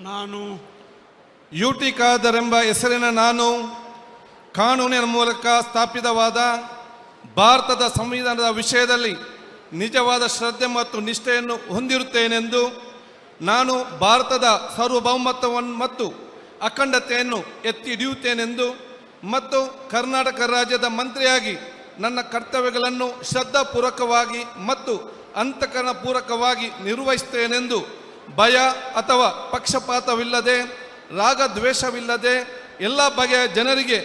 ನಾನು ಯುಟಿ ಖಾದರ್ ಎಂಬ ಹೆಸರಿನ ನಾನು ಕಾನೂನಿನ ಮೂಲಕ ಸ್ಥಾಪಿತವಾದ ಭಾರತದ ಸಂವಿಧಾನದ ವಿಷಯದಲ್ಲಿ ನಿಜವಾದ ಶ್ರದ್ಧೆ ಮತ್ತು ನಿಷ್ಠೆಯನ್ನು ಹೊಂದಿರುತ್ತೇನೆಂದು, ನಾನು ಭಾರತದ ಸಾರ್ವಭೌಮತ್ವವನ್ನು ಮತ್ತು ಅಖಂಡತೆಯನ್ನು ಎತ್ತಿ ಹಿಡಿಯುತ್ತೇನೆಂದು ಮತ್ತು ಕರ್ನಾಟಕ ರಾಜ್ಯದ ಮಂತ್ರಿಯಾಗಿ ನನ್ನ ಕರ್ತವ್ಯಗಳನ್ನು ಶ್ರದ್ಧಾಪೂರ್ವಕವಾಗಿ ಮತ್ತು ಅಂತಃಕರಣಪೂರ್ವಕವಾಗಿ ನಿರ್ವಹಿಸುತ್ತೇನೆಂದು ಭಯ ಅಥವಾ ಪಕ್ಷಪಾತವಿಲ್ಲದೆ, ರಾಗದ್ವೇಷವಿಲ್ಲದೆ ಎಲ್ಲ ಬಗೆಯ ಜನರಿಗೆ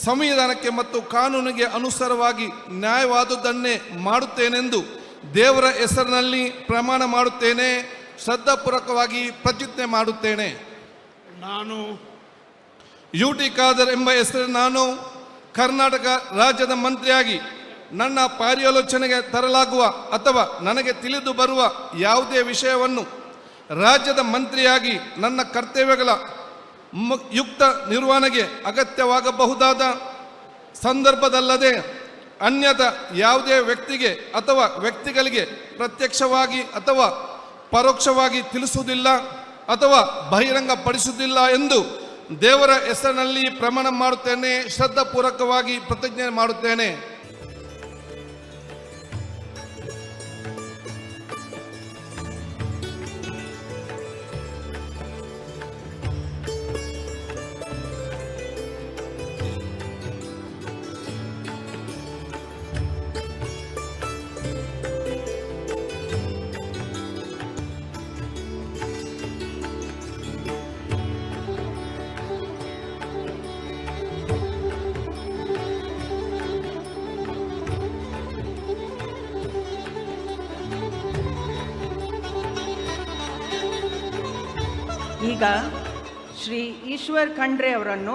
ಸಂವಿಧಾನಕ್ಕೆ ಮತ್ತು ಕಾನೂನಿಗೆ ಅನುಸಾರವಾಗಿ ನ್ಯಾಯವಾದುದನ್ನೇ ಮಾಡುತ್ತೇನೆಂದು ದೇವರ ಹೆಸರಿನಲ್ಲಿ ಪ್ರಮಾಣ ಮಾಡುತ್ತೇನೆ. ಶ್ರದ್ಧಾಪೂರ್ವಕವಾಗಿ ಪ್ರತಿಜ್ಞೆ ಮಾಡುತ್ತೇನೆ. ನಾನು ಯುಟಿ ಖಾದರ್ ಎಂಬ ಹೆಸರಿನ ನಾನು ಕರ್ನಾಟಕ ರಾಜ್ಯದ ಮಂತ್ರಿಯಾಗಿ ನನ್ನ ಪರ್ಯಾಲೋಚನೆಗೆ ತರಲಾಗುವ ಅಥವಾ ನನಗೆ ತಿಳಿದು ಬರುವ ಯಾವುದೇ ವಿಷಯವನ್ನು ರಾಜ್ಯದ ಮಂತ್ರಿಯಾಗಿ ನನ್ನ ಕರ್ತವ್ಯಗಳ ಯುಕ್ತ ನಿರ್ವಹಣೆಗೆ ಅಗತ್ಯವಾಗಬಹುದಾದ ಸಂದರ್ಭದಲ್ಲದೆ ಅನ್ಯಥಾ ಯಾವುದೇ ವ್ಯಕ್ತಿಗೆ ಅಥವಾ ವ್ಯಕ್ತಿಗಳಿಗೆ ಪ್ರತ್ಯಕ್ಷವಾಗಿ ಅಥವಾ ಪರೋಕ್ಷವಾಗಿ ತಿಳಿಸುವುದಿಲ್ಲ ಅಥವಾ ಬಹಿರಂಗಪಡಿಸುವುದಿಲ್ಲ ಎಂದು ದೇವರ ಹೆಸರಿನಲ್ಲಿ ಪ್ರಮಾಣ ಮಾಡುತ್ತೇನೆ. ಶ್ರದ್ಧಾಪೂರ್ವಕವಾಗಿ ಪ್ರತಿಜ್ಞೆ ಮಾಡುತ್ತೇನೆ. ಈಗ ಶ್ರೀ ಈಶ್ವರ್ ಖಂಡ್ರೆ ಅವರನ್ನು